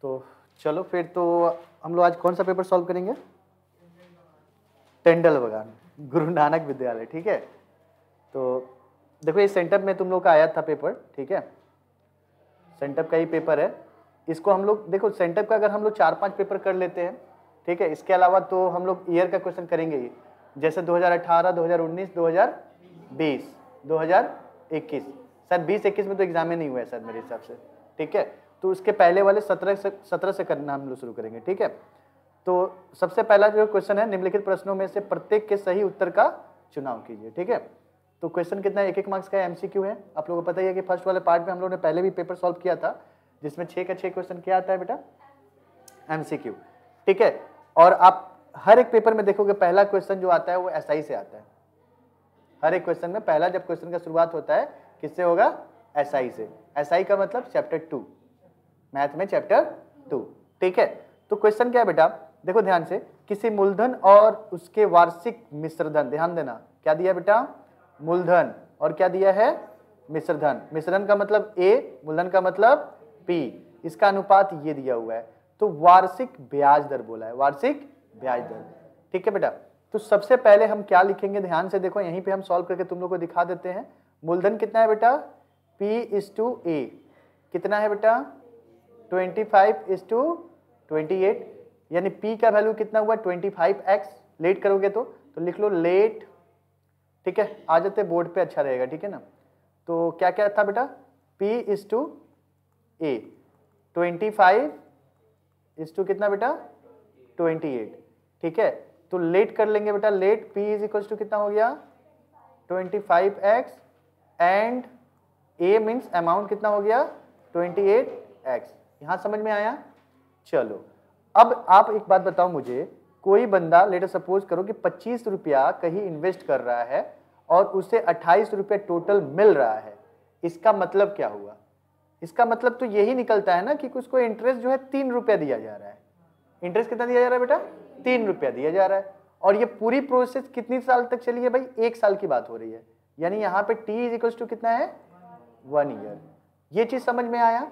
तो चलो फिर तो हम लोग आज कौन सा पेपर सॉल्व करेंगे? टेंडलबगान गुरु नानक विद्यालय, ठीक है। तो देखो ये सेंटअप में तुम लोग का आया था पेपर, ठीक है, सेंटअप का ही पेपर है। इसको हम लोग देखो सेंटअप का अगर हम लोग 4-5 पेपर कर लेते हैं, ठीक है, इसके अलावा तो हम लोग ईयर का क्वेश्चन करेंगे ही, जैसे 2018, 2019, 2020, 2021, शायद 20-21 में तो एग्जाम ही नहीं हुआ है शायद मेरे हिसाब से, ठीक है। तो उसके पहले वाले 17 से करना हम लोग शुरू करेंगे, ठीक है। तो सबसे पहला जो क्वेश्चन है, निम्नलिखित प्रश्नों में से प्रत्येक के सही उत्तर का चुनाव कीजिए, ठीक है। तो क्वेश्चन कितना है? 1-1 मार्क्स का एमसीक्यू है। आप लोगों को पता ही है कि फर्स्ट वाले पार्ट में हम लोगों ने पहले भी पेपर सॉल्व किया था, जिसमें 6 का 6 क्वेश्चन क्या आता है बेटा? एमसीक्यू, ठीक है। और आप हर एक पेपर में देखोगे पहला क्वेश्चन जो आता है वो एसआई से आता है। हर एक क्वेश्चन में पहला जब क्वेश्चन का शुरुआत होता है किससे होगा? एसआई से। एसआई का मतलब चैप्टर 2, मैथ में चैप्टर 2, ठीक है। तो क्वेश्चन क्या है बेटा? देखो ध्यान से, किसी मूलधन और उसके वार्षिक मिश्रधन, ध्यान देना, क्या दिया बेटा? मूलधन, और क्या दिया है? मिश्रधन। मिश्रधन का मतलब ए, मूलधन का मतलब पी, इसका अनुपात ये दिया हुआ है। तो वार्षिक ब्याज दर बोला है, वार्षिक ब्याज दर, ठीक है बेटा। तो सबसे पहले हम क्या लिखेंगे? ध्यान से देखो, यहीं पे हम सॉल्व करके तुम लोग को दिखा देते हैं। मूलधन कितना है बेटा? P/A, कितना है बेटा? 25/28, यानी P का वैल्यू कितना हुआ? 25x। लेट करोगे तो लिख लो लेट, ठीक है, आ जाते बोर्ड पे, अच्छा रहेगा, ठीक है ना। तो क्या क्या था बेटा? P/A 25 कितना बेटा? 28, ठीक है। तो लेट कर लेंगे बेटा, लेट P = कितना हो गया? 25x and A means amount कितना हो गया? 28x। यहां समझ में आया? चलो अब आप एक बात बताओ मुझे, कोई बंदा लेट सपोज करो कि 25 रुपया कहीं इन्वेस्ट कर रहा है और उसे 28 रुपये टोटल मिल रहा है, इसका मतलब क्या हुआ? इसका मतलब तो यही निकलता है ना कि उसको इंटरेस्ट जो है 3 रुपया दिया जा रहा है। इंटरेस्ट कितना दिया जा रहा है बेटा? 3 रुपया दिया जा रहा है। और ये पूरी प्रोसेस कितनी साल तक चली है भाई? 1 साल की बात हो रही है, यानी यहाँ पे T = कितना है? 1 ईयर। ये चीज समझ में आया?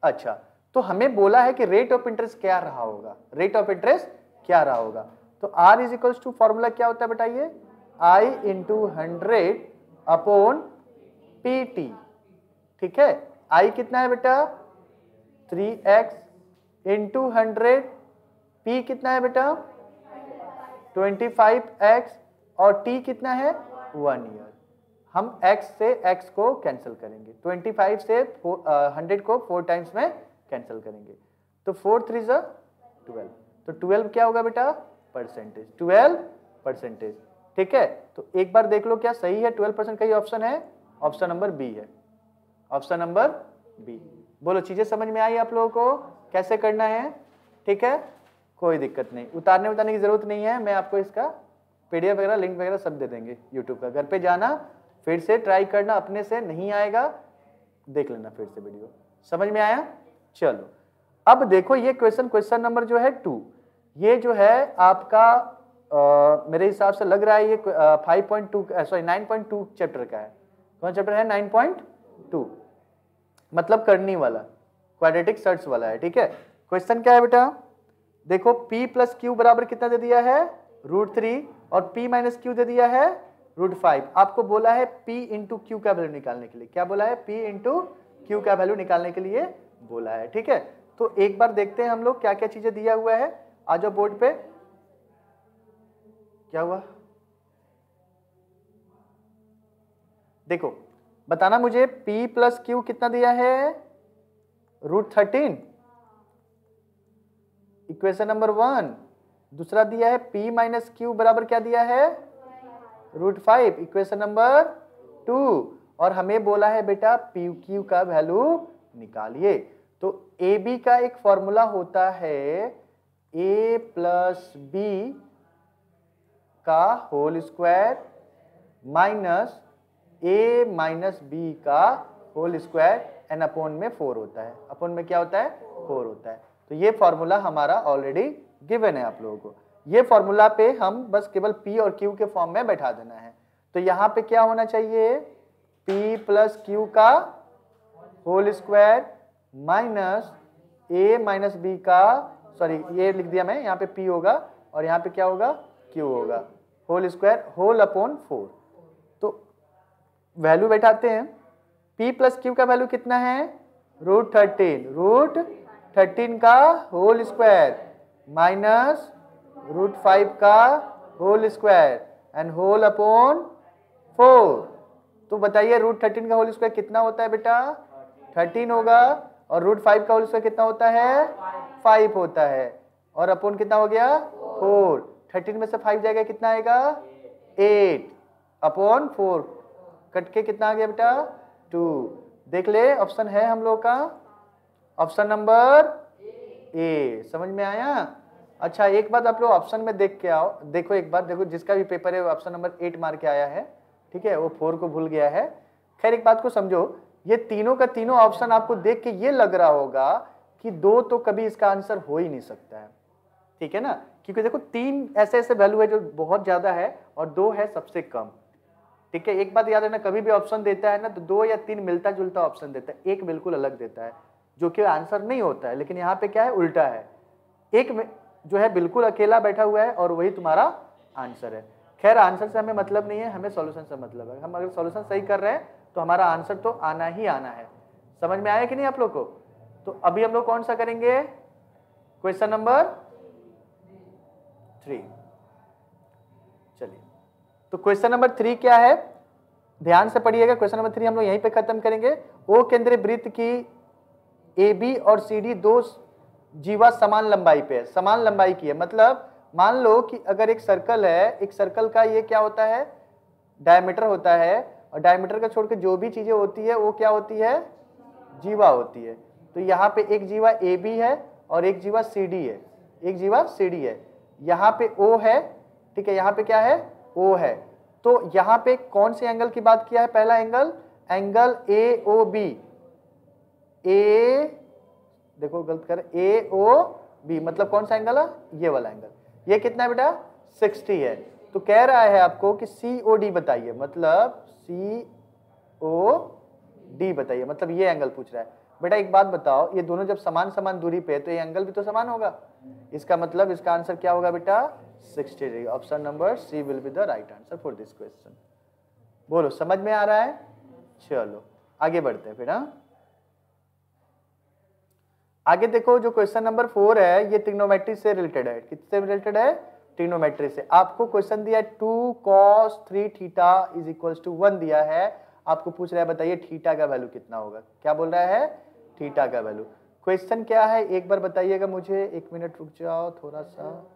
अच्छा, तो हमें बोला है कि रेट ऑफ इंटरेस्ट क्या रहा होगा, रेट ऑफ इंटरेस्ट क्या रहा होगा। तो R = फॉर्मूला क्या होता है बेटा? ये I × 100/PT, ठीक है। I कितना है बेटा? 3x × 100, P कितना है बेटा? 25x, और T कितना है? 1 ईयर। हम x से x को कैंसिल करेंगे, 25 से 100 को 4 टाइम्स में कैंसिल करेंगे, तो 4 3 = 12। तो 12 क्या होगा बेटा? परसेंटेज, 12%, ठीक है। तो एक बार देख लो क्या सही है? 12% का ही ऑप्शन है, ऑप्शन नंबर बी है, ऑप्शन नंबर बी। बोलो चीजें समझ में आई आप लोगों को? कैसे करना है? ठीक है, कोई दिक्कत नहीं, उतारने की जरूरत नहीं है। मैं आपको इसका PDF वगैरह लिंक वगैरह सब दे देंगे यूट्यूब का। घर पे जाना, फिर से ट्राई करना, अपने से नहीं आएगा देख लेना फिर से वीडियो। समझ में आया? चलो अब देखो ये क्वेश्चन नंबर जो है 2, ये जो है आपका मेरे हिसाब से लग रहा है ये 9.2 चैप्टर का है। कौन चैप्टर है? 9.2, मतलब करनी वाला, क्वाड्रेटिक सर्च वाला है, ठीक है। क्वेश्चन क्या है बेटा? देखो P + Q बराबर कितना दे दिया है? √3, और P - Q दे दिया है √5। आपको बोला है P × Q का वैल्यू निकालने के लिए। क्या बोला है? P × Q का वैल्यू निकालने के लिए बोला है, ठीक है। तो एक बार देखते हैं हम लोग क्या क्या चीजें दिया हुआ है। आ जाओ बोर्ड पे। क्या हुआ? देखो बताना मुझे, P + Q कितना दिया है? √13, इक्वेशन नंबर 1। दूसरा दिया है P - Q बराबर क्या दिया है? √5, इक्वेशन नंबर 2। और हमें बोला है बेटा PQ का वैल्यू निकालिए। तो AB का एक फॉर्मूला होता है A + B का whole square minus A - B का होल स्क्वायर, n अपॉन में 4 होता है। अपॉन में क्या होता है? 4 होता है। तो ये फॉर्मूला हमारा ऑलरेडी गिवन है आप लोगों को। ये फॉर्मूला पे हम बस केवल P और Q के फॉर्म में बैठा देना है। तो यहाँ पे क्या होना चाहिए? P + Q का whole square minus a minus B का, सॉरी ये लिख दिया मैं, यहाँ पे p होगा और यहाँ पे क्या होगा, q होगा, होल स्क्वायर होल अपॉन 4। तो वैल्यू बैठाते हैं, p प्लस q का वैल्यू कितना है, √13, √13 का होल स्क्वायर माइनस √5 का whole square and whole upon 4। तो बताइए √13 का होल स्क्वायर कितना होता है बेटा, 13 होगा, और √5 का होल स्क्वायर कितना होता है, 5 होता है, और अपॉन कितना हो गया, 4। 13 में से 5 जाएगा, कितना आएगा, 8 अपॉन 4, कट के कितना आ गया बेटा, 2। देख ले ऑप्शन है हम लोग का, ऑप्शन नंबर ए। समझ में आया। अच्छा एक बात आप लोग ऑप्शन में देख के आओ, देखो एक बात, देखो जिसका भी पेपर है ऑप्शन नंबर 8 मार के आया है, ठीक है, वो 4 को भूल गया है। खैर एक बात को समझो, ये तीनों का तीनों ऑप्शन आपको देख के ये लग रहा होगा कि 2 तो कभी इसका आंसर हो ही नहीं सकता है, ठीक है ना, क्योंकि देखो 3 ऐसे ऐसे वैल्यू है जो बहुत ज्यादा है और 2 है सबसे कम, ठीक है। एक बात याद रखना, कभी भी ऑप्शन देता है ना तो 2 या 3 मिलता जुलता ऑप्शन देता है, एक बिल्कुल अलग देता है जो कि आंसर नहीं होता है। लेकिन यहाँ पे क्या है, उल्टा है, एक में जो है बिल्कुल अकेला बैठा हुआ है और वही तुम्हारा आंसर है। खैर आंसर से हमें मतलब नहीं है, हमें सॉल्यूशन से मतलब है। हम अगर सॉल्यूशन सही कर रहे हैं तो हमारा आंसर तो आना ही आना है। समझ में आया कि नहीं आप लोग को। तो अभी हम लोग कौन सा करेंगे, क्वेश्चन नंबर 3। चलिए तो क्वेश्चन नंबर 3 क्या है, ध्यान से पढ़िएगा। क्वेश्चन नंबर 3 हम लोग यहीं पे खत्म करेंगे। ओ केंद्रीय वृत्त की ए बी और सी डी 2 जीवा समान लंबाई पे है, समान लंबाई की है, मतलब मान लो कि अगर एक सर्कल है, एक सर्कल का ये क्या होता है, डायमीटर होता है, और डायमीटर का छोड़ के जो भी चीजें होती है वो क्या होती है, जीवा होती है। तो यहाँ पे एक जीवा ए बी है और एक जीवा सी डी है, एक जीवा सी डी है, यहाँ पे ओ है, ठीक है, यहाँ पे क्या है, ओ है। तो यहाँ पे कौन से एंगल की बात किया है, पहला angle, angle A O B, ए देखो गलत कर, ए ओ बी मतलब कौन सा एंगल है, ये वाला एंगल, ये कितना है बेटा, 60 है। तो कह रहा है आपको कि सी ओ डी बताइए, मतलब सी ओ डी बताइए, मतलब ये एंगल पूछ रहा है। बेटा एक बात बताओ, ये दोनों जब समान समान दूरी पे है तो ये एंगल भी तो समान होगा, इसका मतलब इसका आंसर क्या होगा बेटा, 60 degree. Option number C will be the right answer for this question. बोलो समझ में आ रहा है। चलो आगे बढ़ते हैं फिर। हाँ आगे देखो, जो क्वेश्चन नंबर 4 है ये ट्रिग्नोमेट्री से रिलेटेड है। किससे रिलेटेड है, ट्रिग्नोमेट्री से। आपको क्वेश्चन दिया है 2 cos 3 theta is equals to 1 दिया है, आपको पूछ रहा है बताइए थीटा का वैल्यू कितना होगा। क्या बोल रहा है, थीटा का वैल्यू। क्वेश्चन क्या है एक बार बताइएगा मुझे, 1 मिनट रुक जाओ थोड़ा सा।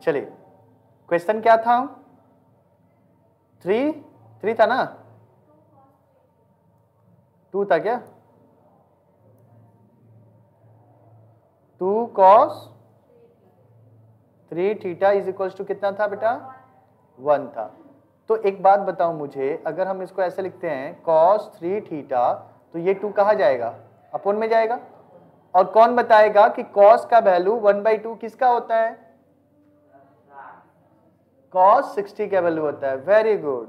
चलिए क्वेश्चन क्या था, 3 था ना, 2 था क्या, 2 cos 3 theta is equals to कितना था बेटा, 1 था। तो एक बात बताओ मुझे, अगर हम इसको ऐसे लिखते हैं cos 3 थीटा, तो ये 2 कहाँ जाएगा, अपॉन में जाएगा। और कौन बताएगा कि cos का वैल्यू 1/2 किसका होता है, cos 60 का वैल्यू होता है। वेरी गुड,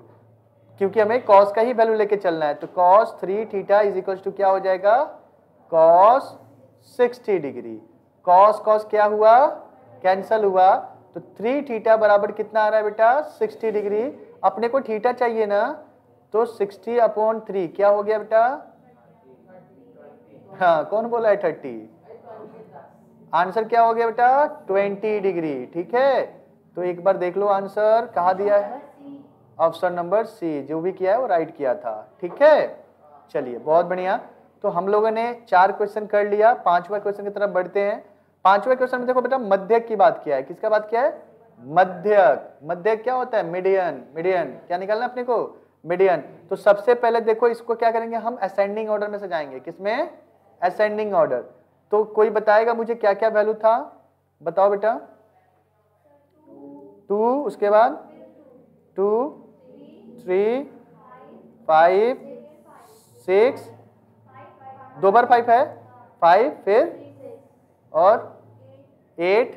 क्योंकि हमें cos का ही वैल्यू लेके चलना है। तो cos 3 theta is equal to क्या हो जाएगा, cos 60 डिग्री। cos cos क्या हुआ, कैंसल हुआ, तो 3 थीटा बराबर कितना आ रहा है बेटा, 60 डिग्री। अपने को थीटा चाहिए ना, तो 60/3 क्या हो गया बेटा, हाँ कौन बोला है 30, आंसर क्या हो गया बेटा 20 डिग्री। ठीक है, तो एक बार देख लो आंसर कहाँ दिया है, ऑप्शन नंबर सी, जो भी किया है वो राइट किया था। ठीक है, चलिए बहुत बढ़िया। तो हम लोगों ने 4 क्वेश्चन कर लिया, 5वां क्वेश्चन की तरफ बढ़ते हैं। 5वें क्वेश्चन में देखो बेटा मध्यक की बात किया है। किसका बात किया है, मध्यक। मध्यक क्या होता है, मीडियन। मीडियन क्या निकालना अपने को, मीडियन। तो सबसे पहले देखो इसको क्या करेंगे हम, असेंडिंग ऑर्डर में से जाएंगे। किसमें, असेंडिंग ऑर्डर। तो कोई बताएगा मुझे क्या क्या वैल्यू था, बताओ बेटा। 2, उसके बाद 2, 3, 5, 6, 2 बार 5 है 5, फिर और 8,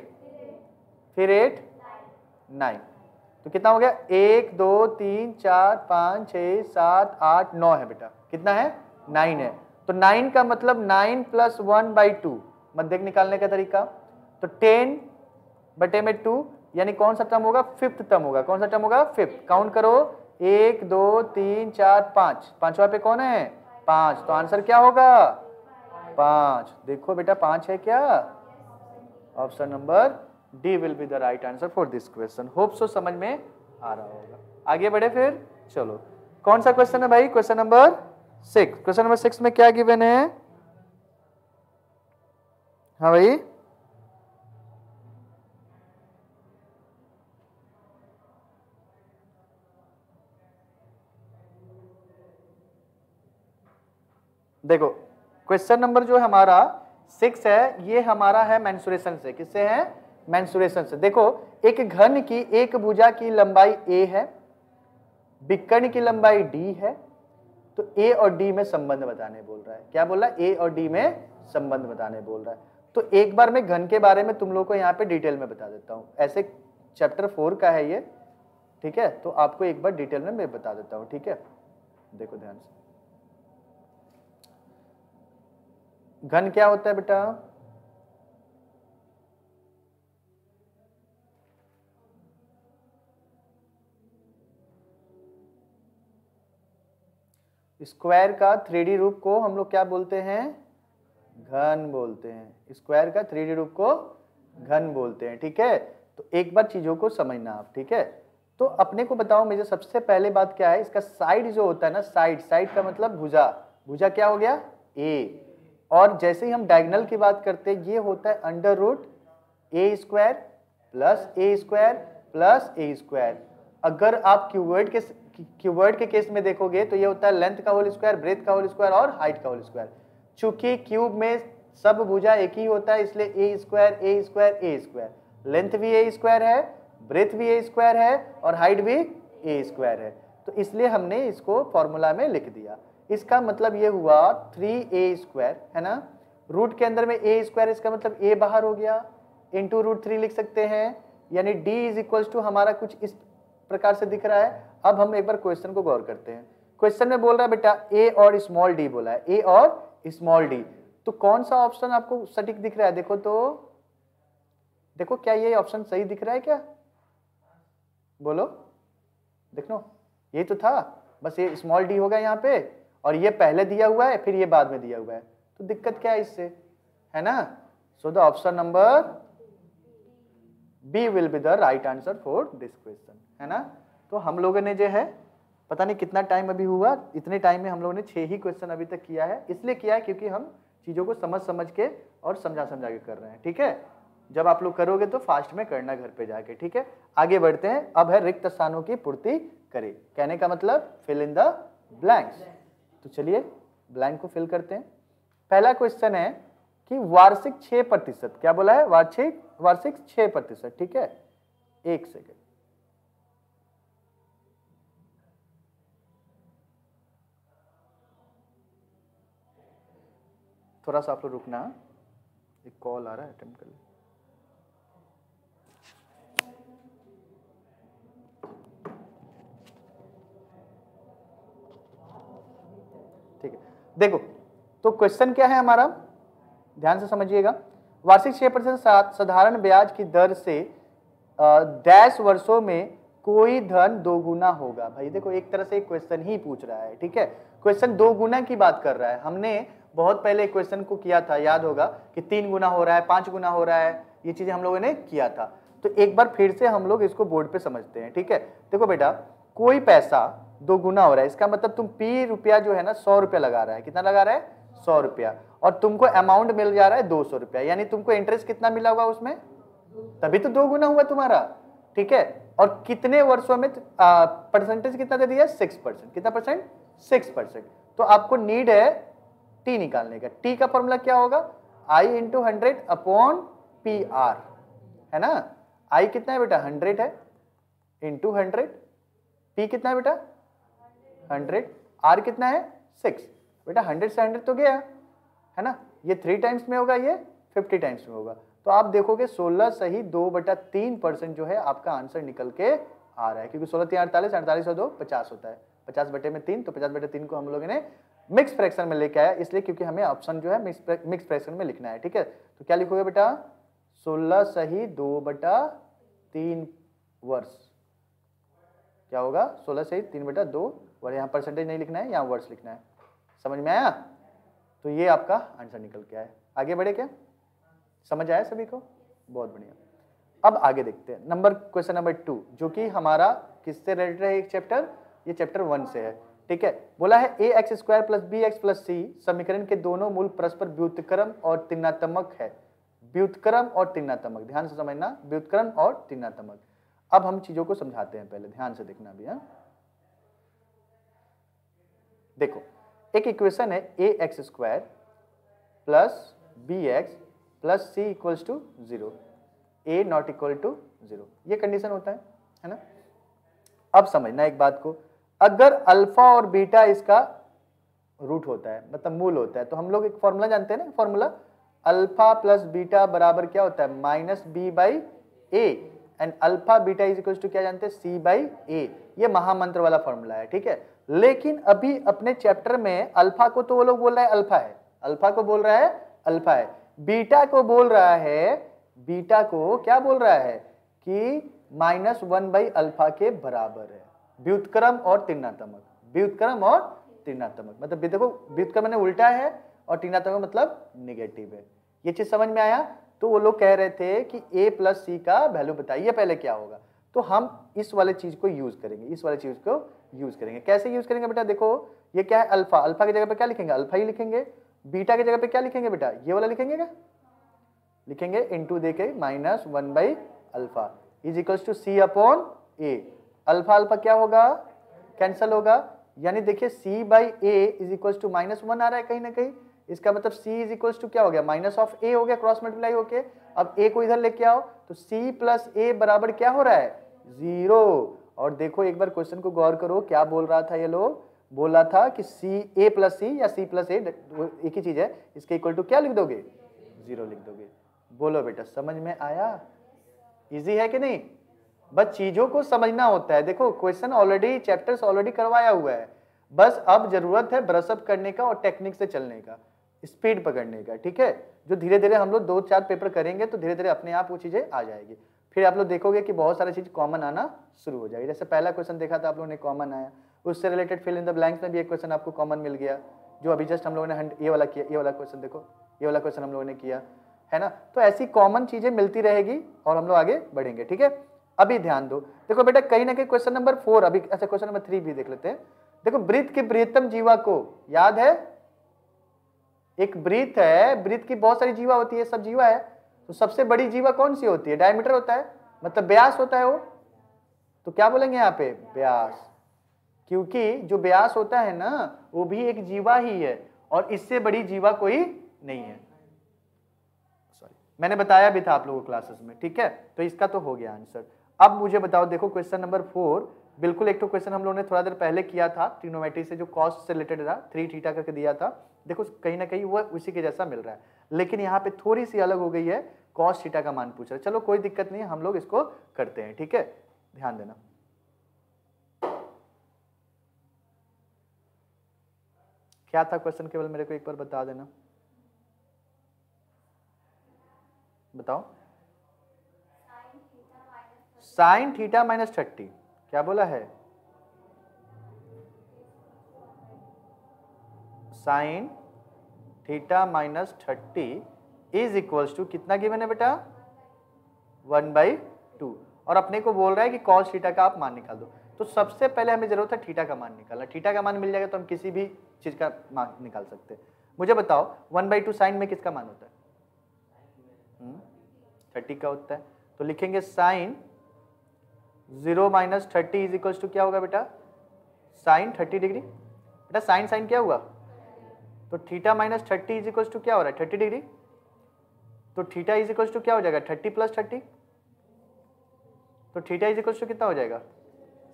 फिर 8 9, तो कितना हो गया 1 2 3 4 5 6 7 8 9 है बेटा, कितना है 9 है। तो 9 का मतलब 9 + 1/2 मध्यक निकालने का तरीका, तो 10 बटे में 2 यानी कौन सा टर्म होगा, फिफ्थ टर्म होगा। कौन सा टर्म होगा, फिफ्थ। काउंट करो 1 2 3 4 5, पांचवा पे कौन है 5, तो आंसर क्या होगा 5। देखो बेटा 5 है क्या, option number D will be the right answer for this question. Hope so समझ में आ रहा होगा। आगे बढ़े फिर, चलो कौन सा क्वेश्चन है भाई, क्वेश्चन नंबर 6। क्वेश्चन नंबर 6 में क्या गिवन है, हाँ भाई देखो क्वेश्चन नंबर जो हमारा 6 है, ये हमारा है मेंसुरेशन से। किससे है, मेंसुरेशन से। देखो एक घन की एक भुजा की लंबाई a है, विकर्ण की लंबाई d है, तो a और d में संबंध बताने बोल रहा है। क्या बोल रहा है, a और d में संबंध बताने बोल रहा है। तो एक बार मैं घन के बारे में तुम लोग को यहाँ पे डिटेल में बता देता हूँ। ऐसे चैप्टर 4 का है ये, ठीक है, तो आपको एक बार डिटेल में मैं बता देता हूँ, ठीक है। देखो ध्यान से, घन क्या होता है बेटा, स्क्वायर का 3D रूप को हम लोग क्या बोलते हैं, घन बोलते हैं। स्क्वायर का 3D रूप को घन बोलते हैं, ठीक है। तो एक बार चीजों को समझना आप, ठीक है। तो अपने को बताओ, मुझे सबसे पहले बात क्या है, इसका साइड जो होता है ना, साइड, साइड का मतलब भुजा, भुजा क्या हो गया a, और जैसे ही हम डायगोनल की बात करते हैं, ये होता है √a² + a² अगर आप क्यूबॉइड के केस में देखोगे तो ये होता है लेंथ का होल स्क्वायर, ब्रेथ का होल स्क्वायर और हाइट का होल स्क्वायर। चूंकि क्यूब में सब भुजा एक ही होता है, इसलिए a², लेंथ भी a² है, ब्रेथ भी a² है और हाइट भी a² है। तो इसलिए हमने इसको फॉर्मूला में लिख दिया। इसका मतलब ये हुआ 3a² है ना, रूट के अंदर में a², इसका मतलब a बाहर हो गया, इंटू √3 लिख सकते हैं, यानी d = हमारा कुछ इस प्रकार से दिख रहा है। अब हम एक बार क्वेश्चन को गौर करते हैं। क्वेश्चन में बोल रहा है बेटा a और स्मॉल d बोला है, a और स्मॉल d, तो कौन सा ऑप्शन आपको सटीक दिख रहा है, देखो तो, देखो क्या ये ऑप्शन सही दिख रहा है क्या, बोलो, देख लो ये तो था, बस ये स्मॉल d होगा यहाँ पे, और ये पहले दिया हुआ है फिर ये बाद में दिया हुआ है, तो दिक्कत क्या है इससे, है ना। So the option number B will be the right answer for this question, है ना। तो हम लोगों ने जो है पता नहीं कितना टाइम अभी हुआ, इतने टाइम में हम लोगों ने 6 ही क्वेश्चन अभी तक किया है। इसलिए किया है क्योंकि हम चीज़ों को समझ समझ के और समझा समझा के कर रहे हैं, ठीक है। जब आप लोग करोगे तो फास्ट में करना घर पे जाके, ठीक है। आगे बढ़ते हैं, अब है रिक्त स्थानों की पूर्ति करें। कहने का मतलब फिल इन द ब्लैंक्स। तो चलिए ब्लैंक को फिल करते हैं। पहला क्वेश्चन है कि वार्षिक 6%, क्या बोला है, वार्षिक 6%, ठीक है। एक सेकेंड, थोड़ा सा आप लोग रुकना, एक कॉल आ रहा है, अटेंड कर ले। ठीक है, देखो तो क्वेश्चन क्या है हमारा, ध्यान से समझिएगा। वार्षिक 6% साधारण ब्याज की दर से डैश वर्षों में कोई धन 2 गुना होगा। भाई देखो एक तरह से क्वेश्चन ही पूछ रहा है, ठीक है। क्वेश्चन 2 गुना की बात कर रहा है। हमने बहुत पहले क्वेश्चन को किया था, याद होगा कि 3 गुना हो रहा है, 5 गुना हो रहा है, ये चीजें हम लोगों ने किया था। तो एक बार फिर से हम लोग इसको बोर्ड पे समझते हैं, ठीक है। देखो बेटा कोई पैसा 2 गुना हो रहा है, इसका मतलब तुम p रुपया जो है ना 100 रुपया लगा रहा है, कितना लगा रहा है 100 रुपया, और तुमको अमाउंट मिल जा रहा है 200 रुपया, यानी तुमको इंटरेस्ट कितना मिला होगा उसमें, तभी तो 2 गुना हुआ तुम्हारा, ठीक है। और कितने वर्षों में परसेंटेज कितना दे दिया, 6%, कितना परसेंट, 6%। तो आपको नीड है टी निकालने का। टी का फॉर्मूला क्या होगा, I × 100/PR, है ना। I कितना है बेटा 100 है, इंटू 100, P कितना है बेटा 100, R कितना है 6, बेटा 100 से 100 तो गया, है ना, ये 3 टाइम्स में होगा, ये 50 टाइम्स में होगा। तो आप देखोगे 16 सही 2/3% जो है आपका आंसर निकल के आ रहा है, क्योंकि 16 3 48, 48 और 2 50 होता है, 50/3, तो 50/3 को हम लोगों ने मिक्स फ्रैक्शन में लेके आया, इसलिए क्योंकि हमें ऑप्शन जो है मिक्स फ्रैक्शन में लिखना है। ठीक है, तो क्या लिखोगे बेटा, 16 सही 2/3 वर्ष, क्या होगा 16 सही 3/2, और यहाँ परसेंटेज नहीं लिखना है, यहाँ वर्ष लिखना है। समझ में आया? तो ये आपका आंसर निकल के आया। आगे बढ़े क्या, समझ आया सभी को? बहुत बढ़िया। अब आगे देखते हैं क्वेश्चन नंबर 2, जो कि हमारा किससे रिलेटेड है, एक चैप्टर, ये चैप्टर 1 से है। ठीक है, बोला है ax² + bx + c समीकरण के दोनों मूल परस्पर व्युत्क्रम और त्रिनात्मक है। व्युत्क्रम और त्रिनात्मक, ध्यान से समझना, व्युत्क्रम और त्रिनात्मक। अब हम चीजों को समझाते हैं, पहले ध्यान से देखना भी है। देखो, एक इक्वेशन है ax² + bx + c = 0, a ≠ 0, ये कंडीशन होता है ना। अब समझना एक बात को, अगर अल्फा और बीटा इसका रूट होता है, मतलब मूल होता है, तो हम लोग एक फॉर्मूला जानते हैं ना, फॉर्मूला अल्फा प्लस बीटा बराबर क्या होता है, -b/a, एंड अल्फा बीटा = क्या जानते हैं, c/a। ये महामंत्र वाला फॉर्मूला है। ठीक है, लेकिन अभी अपने चैप्टर में अल्फा को तो वो लोग बोल रहा है अल्फा है, अल्फा को बोल रहा है अल्फा है, बीटा को बोल रहा है, बीटा को क्या बोल रहा है कि -1/अल्फा के बराबर है। व्युत्क्रम और त्रिनात्मक, व्युत्क्रम और त्रिनात्मक मतलब देखो, व्युत्क्रम मैंने उल्टा है और त्रिनात्मक मतलब नेगेटिव है। ये चीज समझ में आया? तो वो लोग कह रहे थे कि a + c का वैल्यू बताइए पहले क्या होगा, तो हम इस वाले चीज को यूज करेंगे, इस वाले चीज को यूज करेंगे। कैसे यूज करेंगे बेटा, देखो ये क्या है अल्फा, अल्फा की जगह पे क्या लिखेंगे, अल्फा ही लिखेंगे। बीटा की जगह पे क्या लिखेंगे बेटा, ये वाला लिखेंगे, क्या लिखेंगे, इंटू देके -1/अल्फा = c/a। अल्फा अल्फा क्या होगा, कैंसल होगा, यानी देखिए c/a = -1 आ रहा है कहीं ना कहीं, इसका मतलब c = क्या हो गया, -a हो गया, क्रॉस मल्टीप्लाई होके। अब a को इधर लेके आओ, तो c + a बराबर क्या हो रहा है, 0। और देखो एक बार क्वेश्चन को गौर करो, क्या बोल रहा था ये लोग, बोल रहा था कि a + c या c + a एक ही चीज है, इसके इक्वल टू क्या लिख दोगे, 0 लिख दोगे। बोलो बेटा, समझ में आया? इजी है कि नहीं? बस चीजों को समझना होता है। देखो क्वेश्चन ऑलरेडी, चैप्टर्स ऑलरेडी करवाया हुआ है, बस अब जरूरत है ब्रशअप करने का और टेक्निक से चलने का, स्पीड पकड़ने का। ठीक है, जो धीरे धीरे हम लोग 2-4 पेपर करेंगे तो धीरे धीरे अपने आप वो चीजें आ जाएगी, फिर आप लोग देखोगे कि बहुत सारी चीज कॉमन आना शुरू हो जाएगी। जैसे पहला क्वेश्चन देखा था आप लोगों ने, कॉमन आया, उससे related fill in the blanks में भी एक क्वेश्चन आपको कॉमन मिल गया, जो अभी जस्ट हम लोगों ने ये वाला किया, ये वाला क्वेश्चन देखो, ये वाला क्वेश्चन हम लोगों ने किया है ना। तो ऐसी कॉमन चीजें मिलती रहेगी और हम लोग आगे बढ़ेंगे। ठीक है, अभी ध्यान दो, देखो बेटा कहीं ना कहीं क्वेश्चन नंबर 4, अभी अच्छा क्वेश्चन नंबर 3 भी देख लेते हैं। देखो ब्रीथ की बृहत्तम जीवा को याद है, एक ब्रीथ है, ब्रीथ की बहुत सारी जीवा होती है, सब जीवा है, तो सबसे बड़ी जीवा कौन सी होती है, डायमीटर होता है, मतलब व्यास होता है वो, तो क्या बोलेंगे यहाँ पे, व्यास, क्योंकि जो व्यास होता है ना वो भी एक जीवा ही है और इससे बड़ी जीवा कोई नहीं है। सॉरी, मैंने बताया भी था आप लोगों को क्लासेस में। ठीक है, तो इसका तो हो गया आंसर। अब मुझे बताओ, देखो क्वेश्चन नंबर 4, बिल्कुल एक तो क्वेश्चन हम लोगों ने थोड़ा देर पहले किया था, ट्रिग्नोमेट्री से जो कॉस्ट से रिलेटेड था, 3 थीटा करके दिया था। देखो कहीं ना कहीं वो उसी के जैसा मिल रहा है, लेकिन यहाँ पे थोड़ी सी अलग हो गई है, कॉस थीटा का मान पूछ रहा है। चलो कोई दिक्कत नहीं है, हम लोग इसको करते हैं। ठीक है, ध्यान देना। क्या था क्वेश्चन, केवल मेरे को एक बार बता देना, बताओ। साइन थीटा -30, क्या बोला है, sine theta -30 is equals to कितना गिवन है बेटा, 1/2, और अपने को बोल रहा है कि कॉस थीटा का आप मान निकाल दो। तो सबसे पहले हमें जरूरत है थीटा का मान निकालना, थीटा का मान मिल जाएगा तो हम किसी भी चीज का मान निकाल सकते हैं। मुझे बताओ 1/2 साइन में किसका मान होता है, 30 का होता है, तो लिखेंगे साइन 0 - 30 इज इक्वल्स टू क्या होगा बेटा, साइन 30 डिग्री। बेटा साइन साइन क्या हुआ, तो थीटा -30 इज इक्वल्स टू क्या हो रहा है, 30 डिग्री, तो थीटा इज इक्वल्स टू क्या हो जाएगा, 30 + 30, तो थीटा इज इक्वल्स टू कितना हो जाएगा,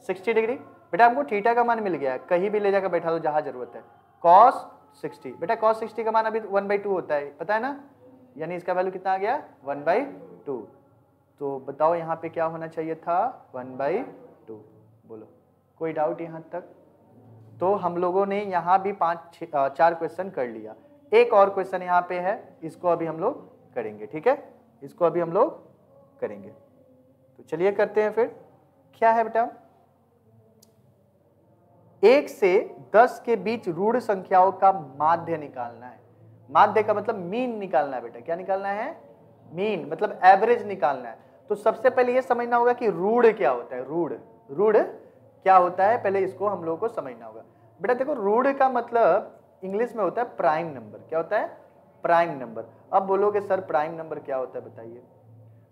60 डिग्री। बेटा हमको थीटा का मान मिल गया है, कहीं भी ले जाकर बैठा दो जहां जरूरत है, कॉस 60। बेटा cos 60 का मान अभी 1/2 होता है, पता है ना, यानी इसका वैल्यू कितना आ गया 1/2। तो बताओ यहाँ पे क्या होना चाहिए था 1/2। बोलो कोई डाउट यहाँ तक? तो हम लोगों ने यहाँ भी 4 क्वेश्चन कर लिया। एक और क्वेश्चन यहाँ पे है, इसको अभी हम लोग करेंगे, ठीक है, इसको अभी हम लोग करेंगे। तो चलिए करते हैं फिर। क्या है बेटा, 1 से 10 के बीच ऋण संख्याओं का माध्य निकालना है। माध्य का मतलब मीन निकालना है बेटा। क्या निकालना है? मीन, मतलब एवरेज निकालना है। तो सबसे पहले ये समझना होगा कि ऋण क्या होता है। ऋण क्या होता है, पहले इसको हम लोगों को समझना होगा। बेटा देखो, ऋण का मतलब इंग्लिश में होता है प्राइम नंबर। क्या होता है? Prime number. अब बोलोगे सर प्राइम नंबर क्या होता है, बताइए।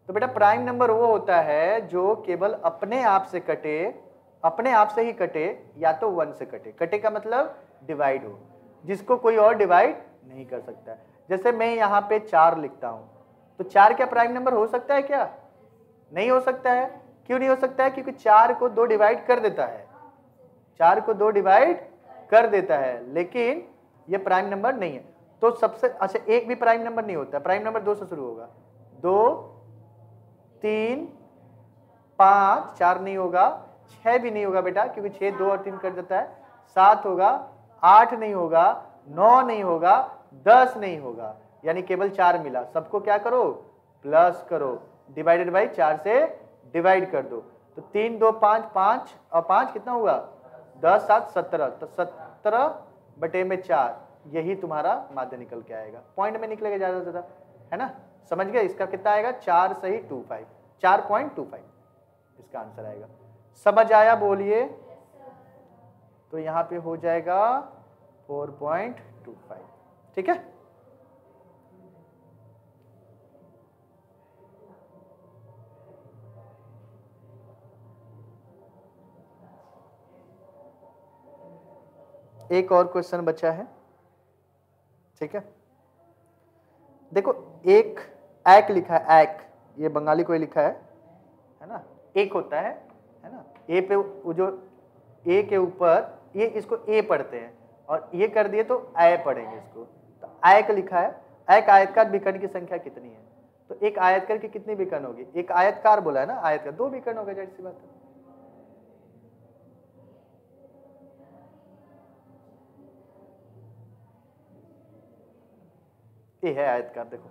तो बेटा प्राइम नंबर वो होता है जो केवल अपने आप से कटे, अपने आप से ही कटे, या तो 1 से कटे। कटे का मतलब डिवाइड हो, जिसको कोई और डिवाइड नहीं कर सकता है। जैसे मैं यहाँ पे 4 लिखता हूँ, तो 4 क्या प्राइम नंबर हो सकता है क्या? नहीं हो सकता है। क्यों नहीं हो सकता है? क्योंकि 4 को 2 डिवाइड कर देता है, 4 को 2 डिवाइड कर देता है, लेकिन ये प्राइम नंबर नहीं है। तो सबसे अच्छा, एक भी प्राइम नंबर नहीं होता। प्राइम नंबर 2 से शुरू होगा। 2, 3, 5, 4 नहीं होगा, 6 भी नहीं होगा बेटा, क्योंकि 6 2 और 3 कर देता है। 7 होगा, 8 नहीं होगा, 9 नहीं होगा, 10 नहीं होगा, यानी केवल 4 मिला। सबको क्या करो? प्लस करो, डिवाइडेड बाई 4 से डिवाइड कर दो। तो 3 2 5, 5 और 5 कितना हुआ? 10 7 17। तो 17/4 यही तुम्हारा माध्य निकल के आएगा। पॉइंट में निकलेगा ज्यादा से ज्यादा, है ना? समझ गए? इसका कितना आएगा? 4 सही 25, 4.25 इसका आंसर आएगा। समझ आया? बोलिए। तो यहाँ पे हो जाएगा 4.25, ठीक है। एक और क्वेश्चन बचा है, ठीक है। देखो, एक लिखा है, एक, ये बंगाली कोई लिखा है ना? एक होता है ना? ए पे वो जो ए के ऊपर ये, इसको ए पढ़ते हैं, और ये कर दिए तो ए पढ़ेंगे इसको। तो एक लिखा है। एक आयतकार विकर्ण की संख्या कितनी है? तो एक आयतकार की कितनी विकर्ण होगी? एक आयतकार बोला है ना, आयतकार 2 विकर्ण होगा, जाहिर सी बात है। ये है आयतकार, देखो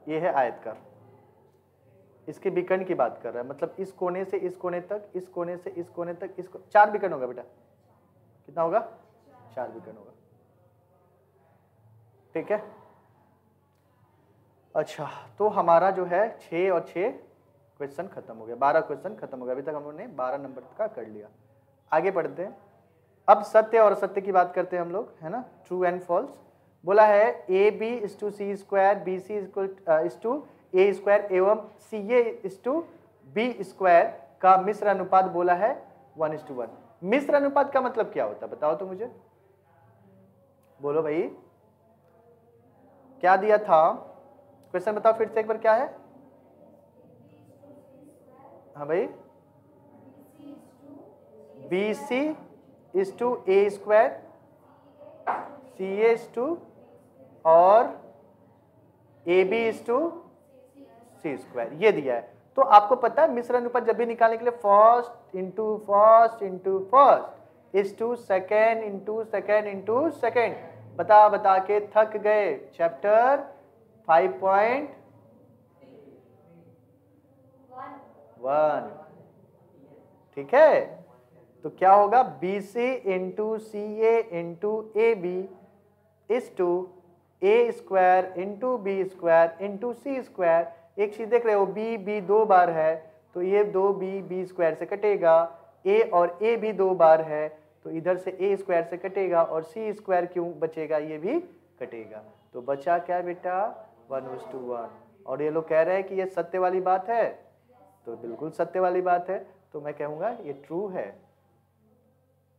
ये है आयतकार। इसके विकर्ण की बात कर रहा है, मतलब इस कोने से इस कोने तक, इस कोने से इस कोने तक, इसको 4 विकर्ण होगा बेटा। कितना होगा? 4 विकर्ण होगा, ठीक है। अच्छा, तो हमारा जो है 6 और 6 क्वेश्चन खत्म हो गया, 12 क्वेश्चन खत्म हो गया। अभी तक हम लोगों ने 12 नंबर का कर लिया। आगे बढ़ते हैं। अब सत्य और असत्य की बात करते हैं हम लोग, है ना? True and false. बोला है AB/C², BC/A² एवं CA/B² का मिश्र अनुपात बोला है 1:1। मिश्र अनुपात का मतलब क्या होता है, बताओ तो मुझे, बोलो भाई। क्या दिया था क्वेश्चन, बताओ फिर से एक बार, क्या है? हाँ भाई, BC/A², CA/ और AB/C², ये दिया है। तो आपको पता है मिश्र अनुपात जब भी निकालने के लिए first into first into first is to second into second into second, बता बता के थक गए। चैप्टर 5.1, ठीक है। तो क्या होगा? BC into CA into AB is to A² into B² into C²। एक चीज देख रहे हो, B 2 बार है, तो ये 2B² से कटेगा। A और A भी 2 बार है, तो इधर से A² से कटेगा, और C² क्यों बचेगा? ये भी कटेगा। तो बचा क्या बेटा? 1:1। और ये लोग कह रहे हैं कि ये सत्य वाली बात है, तो बिल्कुल सत्य वाली बात है। तो मैं कहूँगा ये ट्रू है।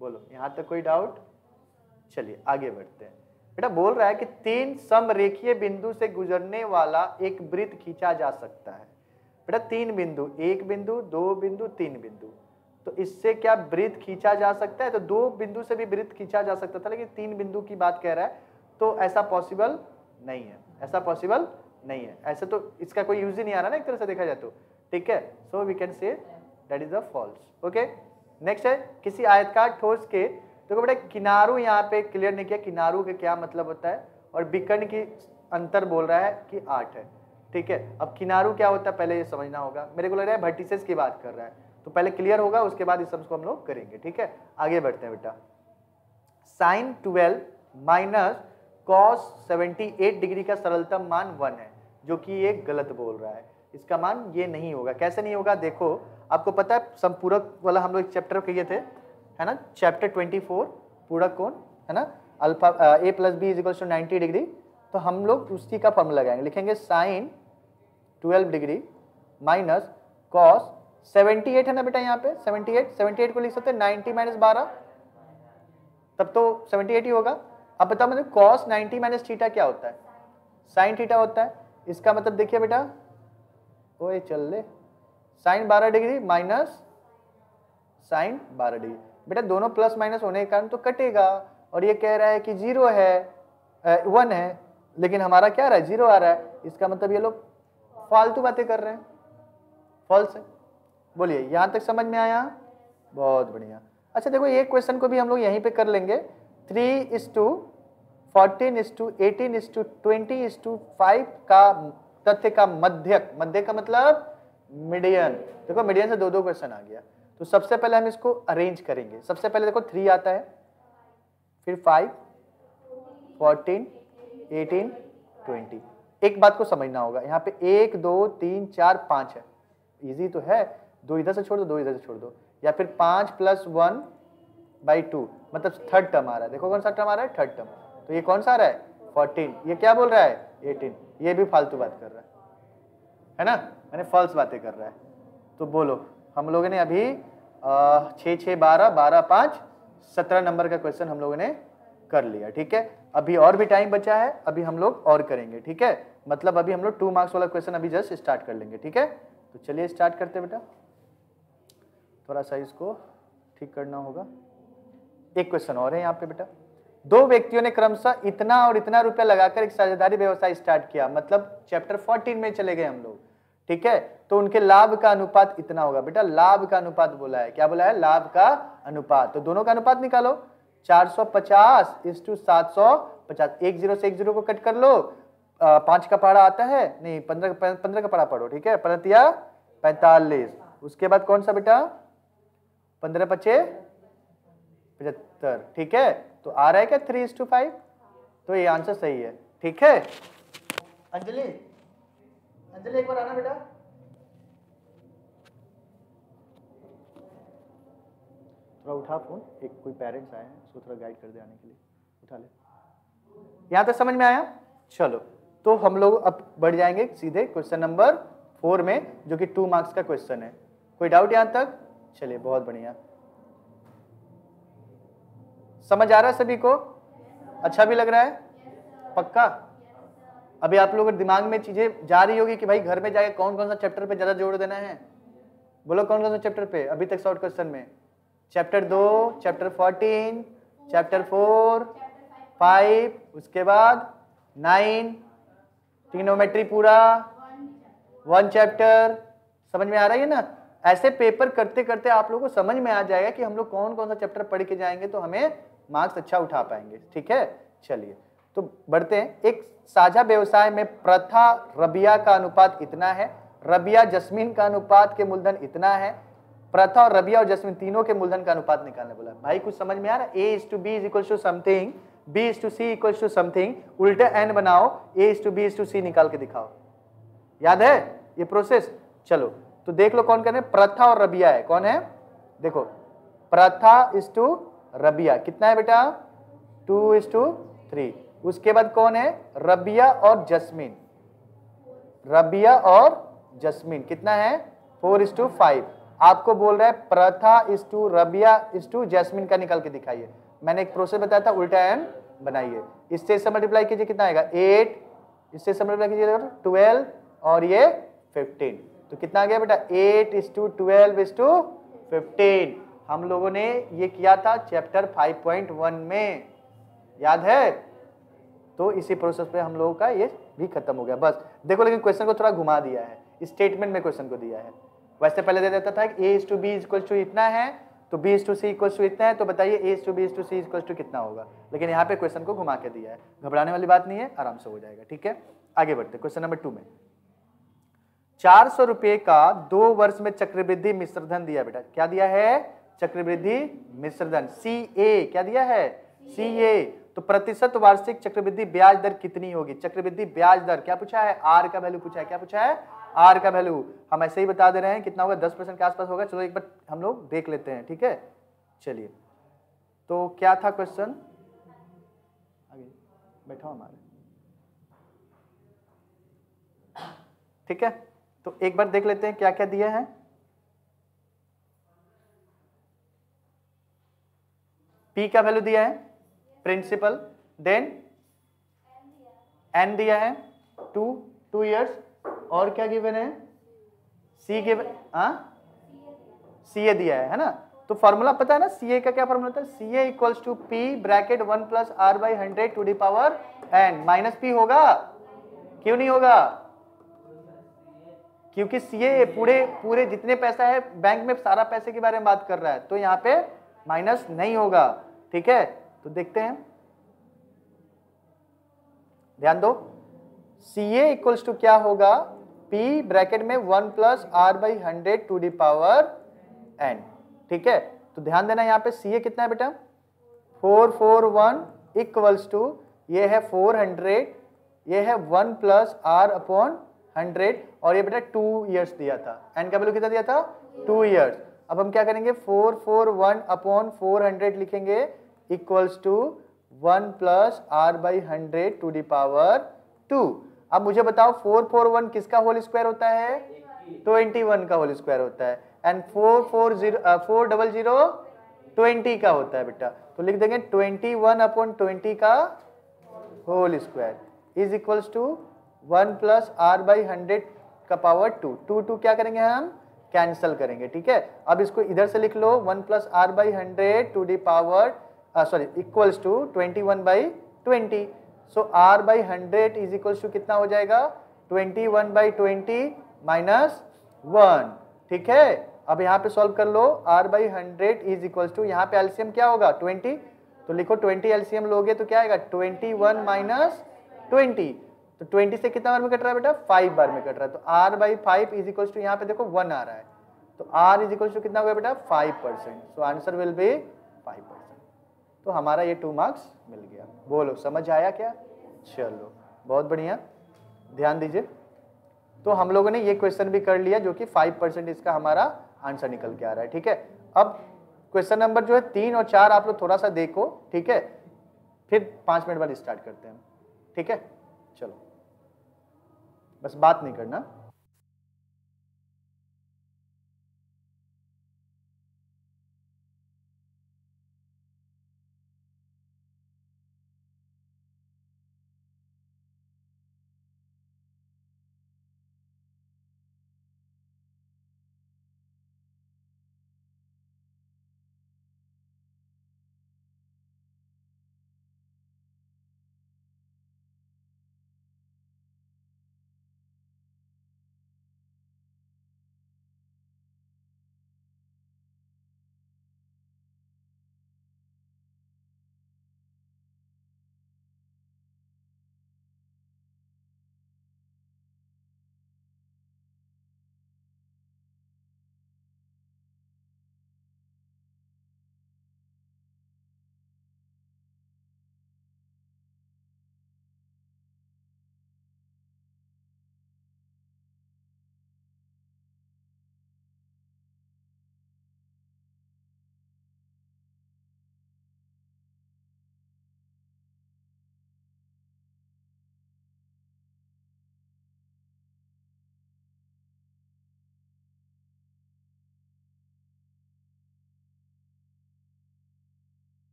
बोलो, यहाँ तक कोई डाउट? चलिए आगे बढ़ते हैं। बेटा बोल रहा है कि 3 समरेखीय बिंदु से गुजरने वाला एक वृत्त खींचा जा सकता है। बेटा 3 बिंदु, 1 बिंदु, 2 बिंदु, 3 बिंदु। तो इससे क्या वृत्त खींचा जा सकता है? तो 2 बिंदु से भी वृत्त खींचा जा सकता था, लेकिन 3 बिंदु की बात कह रहा है, तो ऐसा पॉसिबल नहीं है, ऐसा पॉसिबल नहीं है। ऐसे तो इसका कोई यूज ही नहीं आ रहा ना एक तरह से देखा जाए तो, ठीक है। So we can say that is a false. Okay, next है किसी आयताकार ठोस के, देखो बेटा किनारों यहाँ पे क्लियर नहीं किया, किनारों के क्या मतलब होता है, और विकर्ण की अंतर बोल रहा है कि 8 है, ठीक है। अब किनारों क्या होता है पहले ये समझना होगा, मेरे को लग रहा है वर्टिसेस की बात कर रहा है, तो पहले क्लियर होगा, उसके बाद इस सब को हम लोग करेंगे, ठीक है। आगे बढ़ते हैं बेटा। साइन 12 माइनस कॉस 78 डिग्री का सरलतम मान 1 है, जो कि ये गलत बोल रहा है, इसका मान ये नहीं होगा। कैसे नहीं होगा, देखो आपको पता है संपूरक वाला हम लोग चैप्टर किए थे, है ना, चैप्टर 24 पूरक कोण, है ना, alpha a plus B is equal to 90 degree, तो हम लोग उसी का फॉर्मूला लगाएंगे, लिखेंगे साइन 12 डिग्री माइनस कॉस 78 है ना बेटा, यहाँ पे 78 को लिख सकते हैं 90 माइनस 12, तब तो 78 ही होगा। अब बताओ मतलब कॉस 90 माइनस थीटा क्या होता है, साइन थीटा होता है, इसका मतलब देखिए बेटा, ओए चल ले, sine 12 degree minus sine 12 degree, बेटा दोनों प्लस माइनस होने के कारण तो कटेगा, और ये कह रहा है कि 0 है 1 है, लेकिन हमारा क्या आ रहा है 0 आ रहा है, इसका मतलब ये लोग फालतू बातें कर रहे हैं, फॉल्स है। बोलिए यहां तक समझ में आया? बहुत बढ़िया। अच्छा देखो ये क्वेश्चन को भी हम लोग यहीं पे कर लेंगे, 3:14:18:20:5 का तथ्य का मध्यक, मध्य का मतलब मीडियन, देखो मीडियन से 2 क्वेश्चन आ गया, तो सबसे पहले हम इसको अरेंज करेंगे। सबसे पहले देखो 3 आता है, फिर 5, 14, 18, 20। एक बात को समझना होगा, यहाँ पे 1 2 3 4 5 है, इजी तो है, 2 इधर से छोड़ दो 2 इधर से छोड़ दो, या फिर 5 + 1/2 मतलब थर्ड टर्म आ रहा है, देखो कौन सा टर्म आ रहा है, थर्ड टर्म, तो ये कौन सा आ रहा है 14, ये क्या बोल रहा है 18, ये भी फालतू बात कर रहा है ना, मैंने फॉल्स बातें कर रहा है। तो बोलो हम लोगों ने अभी 6 6 12 12 5 17 नंबर का क्वेश्चन हम लोगों ने कर लिया, ठीक है। अभी और भी टाइम बचा है, अभी हम लोग और करेंगे, ठीक है, मतलब अभी हम लोग 2 मार्क्स वाला क्वेश्चन अभी जस्ट स्टार्ट कर लेंगे, ठीक है। तो चलिए स्टार्ट करते बेटा, थोड़ा सा इसको ठीक करना होगा। एक क्वेश्चन और है यहाँ पे बेटा, 2 व्यक्तियों ने क्रमशः इतना और इतना रुपया लगाकर एक साझेदारी व्यवसाय स्टार्ट किया, मतलब चैप्टर 14 में चले गए हम लोग, ठीक है। तो उनके लाभ का अनुपात इतना होगा, बेटा लाभ का अनुपात बोला है, क्या बोला है, लाभ का अनुपात, तो दोनों का अनुपात निकालो, 450:750, 1 0 से 1 0 को कट कर लो, 5 का पहाड़ा आता है नहीं, 15 का पहाड़ा पढ़ो, ठीक है, 15 45, उसके बाद कौन सा बेटा 15 5 75, ठीक है। तो आ रहा है क्या 3:5, तो ये आंसर सही है, ठीक है। अंजलि अंजलि एक बार आना बेटा, थोड़ा उठा फोन, एक कोई पेरेंट्स आए हैं, उसको थोड़ा गाइड कर दे आने के लिए, उठा ले। यहां तक समझ में आया? चलो तो हम लोग अब बढ़ जाएंगे सीधे क्वेश्चन नंबर 4 में, जो कि 2 मार्क्स का क्वेश्चन है। कोई डाउट यहां तक? चलिए बहुत बढ़िया, समझ आ रहा है सभी को? अच्छा भी लग रहा है? पक्का? अभी आप लोगों के दिमाग में चीजें जा रही होगी कि भाई घर में जाके कौन कौन सा चैप्टर पे ज्यादा जोड़ देना है, बोलो कौन कौन सा चैप्टर पे अभी तक शॉर्ट क्वेश्चन में, चैप्टर 2, चैप्टर 14, चैप्टर 4, 5, उसके बाद 9, ट्रिग्नोमेट्री पूरा 1 चैप्टर, समझ में आ रही है ना। ऐसे पेपर करते करते आप लोगों को समझ में आ जाएगा कि हम लोग कौन कौन सा चैप्टर पढ़ के जाएंगे तो हमें मार्क्स अच्छा उठा पाएंगे, ठीक है। चलिए तो बढ़ते हैं। एक साझा व्यवसाय में प्रथा रबिया का अनुपात इतना है, रबिया जस्मीन का अनुपात के मूलधन इतना है, प्रथा और रबिया और जस्मीन तीनों के मूलधन का अनुपात निकालने बोला। भाई कुछ समझ में आ रहा है? A:B = समथिंग, B:C = समथिंग, उल्टे n बनाओ, A:B:C निकाल के दिखाओ। याद है ये प्रोसेस? चलो तो देख लो कौन कौन है, प्रथा और रबिया है, कौन है देखो, प्रथा = रबिया कितना है बेटा 2:3, उसके बाद कौन है रबिया और जस्मीन, रबिया और जस्मीन कितना है 4:5, आपको बोल रहा है प्रथा = रबिया = जैस्मिन का निकाल के दिखाइए। मैंने एक प्रोसेस बताया था, उल्टा एन बनाइए, इससे से मल्टीप्लाई कीजिए कितना आएगा 8, इससे से मल्टीप्लाई कीजिए 12 और ये 15, तो कितना आ गया बेटा 8:12:15, 15। हम लोगों ने ये किया था चैप्टर 5.1 में, याद है? तो इसी प्रोसेस पे हम लोगों का ये भी खत्म हो गया। बस देखो, लेकिन क्वेश्चन को थोड़ा घुमा दिया है, स्टेटमेंट में क्वेश्चन को दिया है। वैसे पहले दे देता था कि a to b equal to इतना है, तो b to c equal to इतना है, तो बताइए a to b to c equal to कितना होगा। लेकिन यहाँ पे क्वेश्चन को घुमा के दिया है, घबराने वाली बात नहीं है, आराम से हो जाएगा। ठीक है, आगे बढ़ते क्वेश्चन नंबर 2 में। 400 रुपए का 2 वर्ष में चक्रवृद्धि मिश्रधन दिया। बेटा क्या दिया है? चक्रवृद्धि मिश्रधन, CA। क्या दिया है? CA। तो प्रतिशत वार्षिक चक्रवृद्धि ब्याज दर कितनी होगी? चक्रवृद्धि ब्याज दर क्या पूछा है? R का वैल्यू पूछा है। क्या पूछा है? R का वैल्यू। हम ऐसे ही बता दे रहे हैं, कितना होगा? 10% के आसपास होगा। चलो एक बार हम लोग देख लेते हैं। ठीक है, चलिए। तो क्या था क्वेश्चन? आगे बैठो हमारे। ठीक है, तो एक बार देख लेते हैं क्या क्या दिया है। P का वैल्यू दिया है, प्रिंसिपल, देन N दिया है 2 इयर्स, और क्या गिवन है? C गिवन, CA दिया है ना? तो फॉर्मूला पता है ना CA का? क्या फॉर्मूला था? CA equals to P bracket 1 plus R by 100 to the power N minus P होगा। क्यों नहीं होगा? क्योंकि CA पूरे जितने पैसा है बैंक में, सारा पैसे के बारे में बात कर रहा है, तो यहाँ पे माइनस नहीं होगा। ठीक है, तो देखते हैं, ध्यान दो। CA इक्वल्स टू क्या होगा? P ब्रैकेट में 1 plus R by 100 to the power N। ठीक है, तो ध्यान देना यहाँ पे CA कितना है बेटा? 441 इक्वल्स टू, ये है 400, ये है 1 प्लस R अपॉन 100, और ये बेटा 2 इयर्स दिया था। N का वैल्यू कितना दिया था? 2 इयर्स। अब हम क्या करेंगे? 441 अपॉन 400 लिखेंगे equals to 1 plus R by 100 to the power 2। अब मुझे बताओ 441 किसका होल स्क्वायर होता है? 21 का होल स्क्वायर होता है। एंड 400 20 का होता है बेटा। तो लिख देंगे 21 अपॉन 20 का whole square is equals to 1 plus R by 100 का पावर 2 क्या करेंगे हम? कैंसल करेंगे। ठीक है, अब इसको इधर से लिख लो, 1 plus R by 100 to the power equals to 21 by 20। So R by 100 is equals to कितना हो जाएगा? 21 बाई 20 माइनस 1। ठीक है, अब यहाँ पे सॉल्व कर लो। R by 100 is equals to, यहाँ पे एलसीएम क्या होगा? 20, तो लिखो 20 एलसीएम लोगे तो क्या आएगा? 21 माइनस 20। तो 20 से कितना बार में कट रहा है बेटा? 5 बार में कट रहा है। तो R by 5 is equals to, यहाँ पे देखो 1 आ रहा है, तो R इज इक्वल्स टू कितना होगा बेटा? 5%। So answer will be 5%। तो हमारा ये 2 मार्क्स मिल गया। बोलो समझ आया क्या? चलो बहुत बढ़िया, ध्यान दीजिए। तो हम लोगों ने ये क्वेश्चन भी कर लिया, जो कि 5% इसका हमारा आंसर निकल के आ रहा है। ठीक है, अब क्वेश्चन नंबर जो है 3 और 4 आप लोग थोड़ा सा देखो। ठीक है, फिर 5 मिनट बाद स्टार्ट करते हैं। ठीक है, चलो बस बात नहीं करना।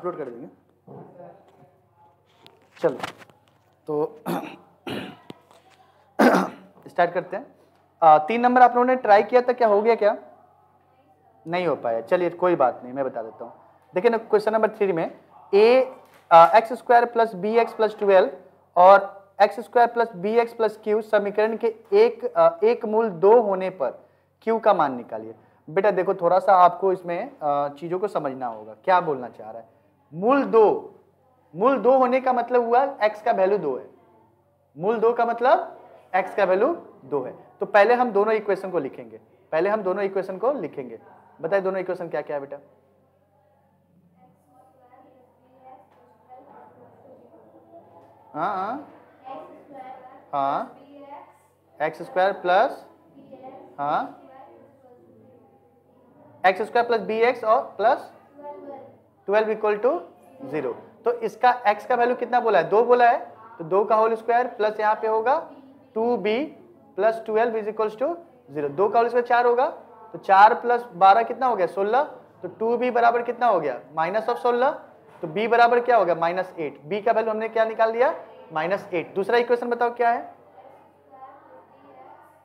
अपलोड कर देंगे। चलो तो स्टार्ट करते हैं। 3 नंबर आप लोगों ने ट्राई किया था, क्या हो गया? क्या नहीं हो पाया? चलिए कोई बात नहीं, मैं बता देता हूँ। देखिए ना, क्वेश्चन नंबर 3 में X square plus B x plus 12 और X square plus B x plus Q समीकरण के एक मूल 2 होने पर क्यू का मान निकालिए। बेटा देखो, थोड़ा सा आपको इसमें चीजों को समझना होगा, क्या बोलना चाह रहा है। मूल 2 होने का मतलब हुआ एक्स का वैल्यू 2 है। मूल 2 का मतलब एक्स का वैल्यू 2 है। तो पहले हम दोनों इक्वेशन को लिखेंगे, बताइए दोनों इक्वेशन क्या क्या है बेटा? हाँ हाँ, एक्स स्क्वायर प्लस, हाँ X square plus B X और प्लस 12 इक्वल टू 0। तो इसका x का वैल्यू कितना बोला है? 2 बोला है, तो 2 का होल स्क्वायर प्लस यहाँ पे होगा 2b plus 12 is equals to 0। 2 का होल स्क्वायर 4 होगा, तो 4 प्लस 12 कितना हो गया? 16। तो 2b बराबर कितना हो गया? Minus of 16। तो b बराबर क्या हो गया? -8। b का वैल्यू हमने क्या निकाल दिया? -8। दूसरा इक्वेशन बताओ क्या है?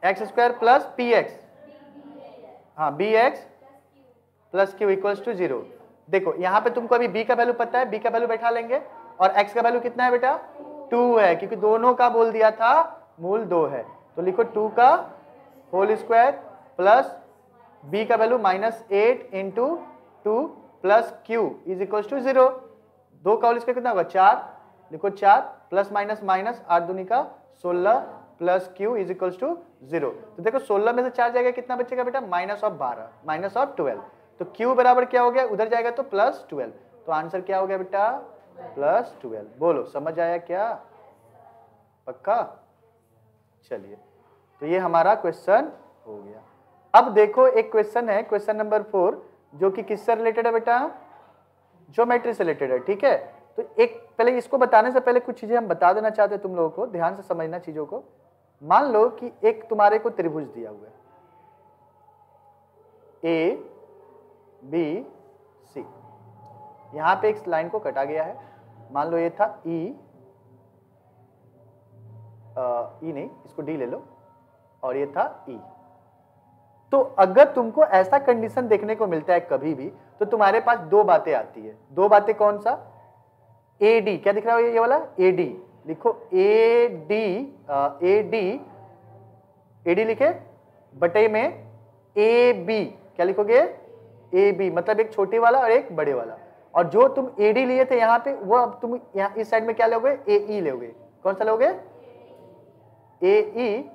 X square plus p x, हाँ b x plus q equals to 0। देखो यहाँ पे तुमको अभी b का वैल्यू पता है, b का वैल्यू बैठा लेंगे, और x का वैल्यू कितना है बेटा? 2 है, क्योंकि दोनों का बोल दिया था मूल 2 है। तो लिखो 2 का होल स्क्वायर प्लस b का value -8 into 2 plus q is equals to 0। 2 का होल स्क्वायर कितना होगा? 4। लिखो 4 प्लस माइनस माइनस 8 दूनी का 16 plus q is equals to 0। तो देखो 16 में से 4 जाएगा, कितना बचेगा बेटा? -12 -12। तो q बराबर क्या हो गया? उधर जाएगा तो +12। तो आंसर क्या हो गया बेटा? +12। बोलो समझ आया क्या? पक्का? चलिए, तो ये हमारा क्वेश्चन हो गया। अब देखो एक क्वेश्चन है, क्वेश्चन नंबर 4, जो कि किससे रिलेटेड है बेटा? ज्योमेट्री से रिलेटेड है। ठीक है, तो एक पहले इसको बताने से पहले कुछ चीजें हम बता देना चाहते हैं तुम लोगों को, ध्यान से समझना चीजों को। मान लो कि एक तुम्हारे को त्रिभुज दिया हुआ है ए बी सी, यहां पे एक लाइन को कटा गया है। मान लो ये था ई नहीं, इसको डी ले लो, और ये था ई। तो अगर तुमको ऐसा कंडीशन देखने को मिलता है कभी भी, तो तुम्हारे पास 2 बातें आती है। 2 बातें कौन सा? ए डी, क्या दिख रहा है ये वाला? ए डी लिखो, ए डी लिखे बटे में ए बी, क्या लिखोगे? ए बी, मतलब एक छोटे वाला और एक बड़े वाला। और जो तुम ए डी लिए थे यहाँ पे, वो अब तुम यहाँ इस साइड में क्या लोगे? ए ई लोगे। कौन सा लोगे? ए ई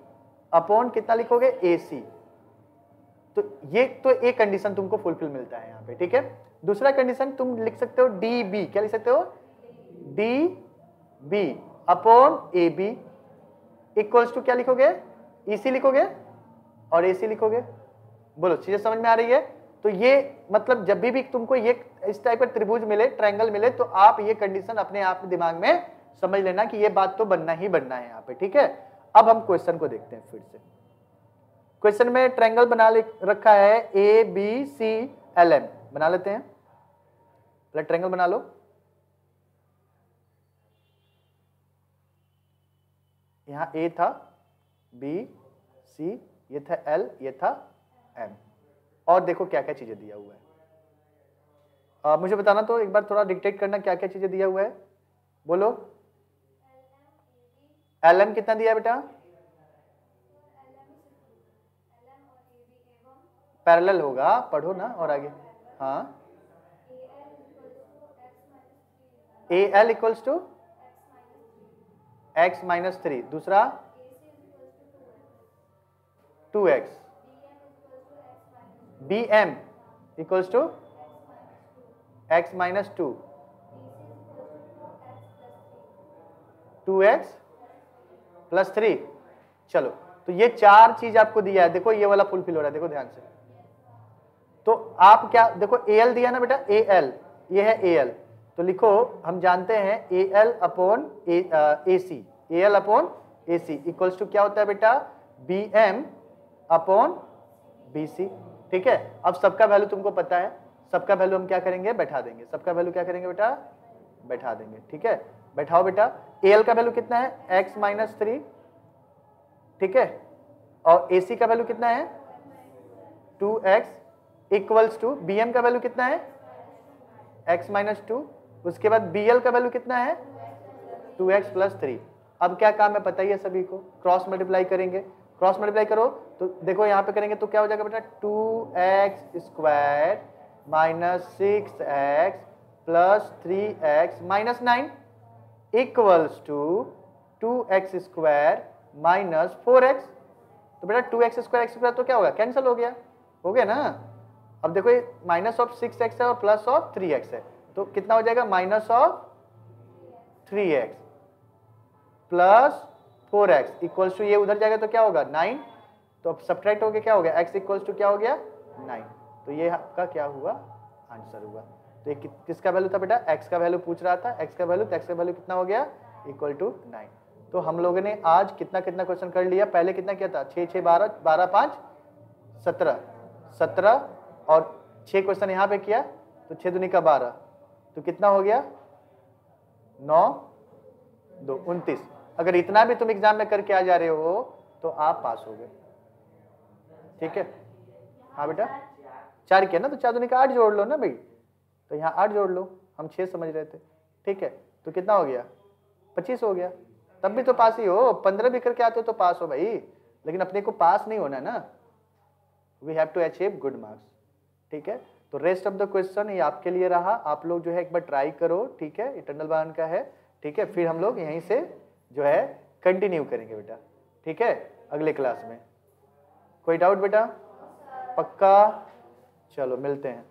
अपॉन कितना लिखोगे? ए सी। तो ये तो एक कंडीशन तुमको फुलफिल मिलता है यहाँ पे। ठीक है, दूसरा कंडीशन तुम लिख सकते हो डी बी, क्या लिख सकते हो? D B upon A B equals to क्या लिखोगे? ई सी लिखोगे और ए सी लिखोगे। बोलो चीजें समझ में आ रही है? तो ये मतलब जब भी तुमको ये इस टाइप का त्रिभुज मिले, ट्रायंगल मिले, तो आप ये कंडीशन अपने आप दिमाग में समझ लेना कि ये बात तो बनना ही बनना है यहाँ पे। ठीक है, अब हम क्वेश्चन को देखते हैं फिर से। क्वेश्चन में ट्रायंगल बना रखा है A B C L M, बना लेते हैं। पहले ट्रायंगल बना लो। यहां ए था, बी सी, ये था एल, ये था एम, और देखो क्या क्या चीजें दिया हुआ है। मुझे बताना तो एक बार, थोड़ा डिक्टेट करना क्या क्या चीजें दिया हुआ है। बोलो। एल एम कितना दिया है बेटा? पैरेलल होगा, पढ़ो ना और आगे। हाँ, A L equals to x minus 3, दूसरा 2x, B M equals to x minus 2, 2x plus 3। चलो, तो ये 4 चीज आपको दिया है। देखो ये वाला फुलफिल हो रहा है, देखो ध्यान से। तो आप क्या देखो, AL दिया ना बेटा, AL, ये है AL, तो लिखो हम जानते हैं AL upon AC, AL upon AC equals to क्या होता है बेटा? BM upon BC। ठीक है, अब सबका वैल्यू तुमको पता है, सबका वैल्यू हम क्या करेंगे, बैठा देंगे। सबका वैल्यू क्या करेंगे बेटा, बैठा देंगे। ठीक है, बैठाओ बेटा। AL का वैल्यू कितना है, x माइनस 3, ठीक है, और AC का वैल्यू कितना है 2x इक्वल्स टू, BM का वैल्यू कितना है x माइनस 2, उसके बाद BL का वैल्यू कितना है 2x प्लस 3। अब क्या काम है पता ही है सभी को, क्रॉस मल्टीप्लाई करेंगे। क्रॉस मल्टीप्लाई करो तो देखो यहाँ पे करेंगे तो क्या हो जाएगा बेटा, 2x square minus 6x plus 3x minus 9 equals to 2x square minus 4x। तो बेटा 2x स्क्वायर तो क्या होगा, कैंसिल हो गया ना। अब देखो ये माइनस ऑफ 6x है और प्लस ऑफ 3x है, तो कितना हो जाएगा, minus of 3x plus 4x equals to, ये उधर जाएगा तो क्या होगा 9, तो अब सब्ट्रैक्ट हो गया, क्या हो गया, x इक्वल्स टू क्या हो गया 9। तो ये आपका क्या हुआ, आंसर हुआ। तो ये किसका वैल्यू था बेटा, x का वैल्यू पूछ रहा था, x का वैल्यू, तो x का वैल्यू कितना हो गया, इक्वल टू 9। तो हम लोगों ने आज कितना कितना क्वेश्चन कर लिया, पहले कितना किया था, 6 6 12 12 5 17 और 6 क्वेश्चन यहाँ पे किया, तो 6 दूनी का 12, तो कितना हो गया 9 2 29। अगर इतना भी तुम एग्जाम में करके आ जा रहे हो तो आप पास हो गए। ठीक है, हाँ बेटा 4 किया ना, तो 4 दूनी का 8 जोड़ लो ना भाई, तो यहाँ 8 जोड़ लो, हम 6 समझ रहे थे। ठीक है, तो कितना हो गया 25 हो गया, तब भी तो पास ही हो, 15 भी करके आते हो तो पास हो भाई, लेकिन अपने को पास नहीं होना ना, we have to achieve good marks. ठीक है, तो रेस्ट ऑफ द क्वेश्चन ये आपके लिए रहा, आप लोग जो है एक बार ट्राई करो। ठीक है, इटर्नल बान का है। ठीक है, फिर हम लोग यहीं से जो है कंटिन्यू करेंगे बेटा। ठीक है, अगले क्लास में। कोई डाउट बेटा, पक्का, चलो मिलते हैं।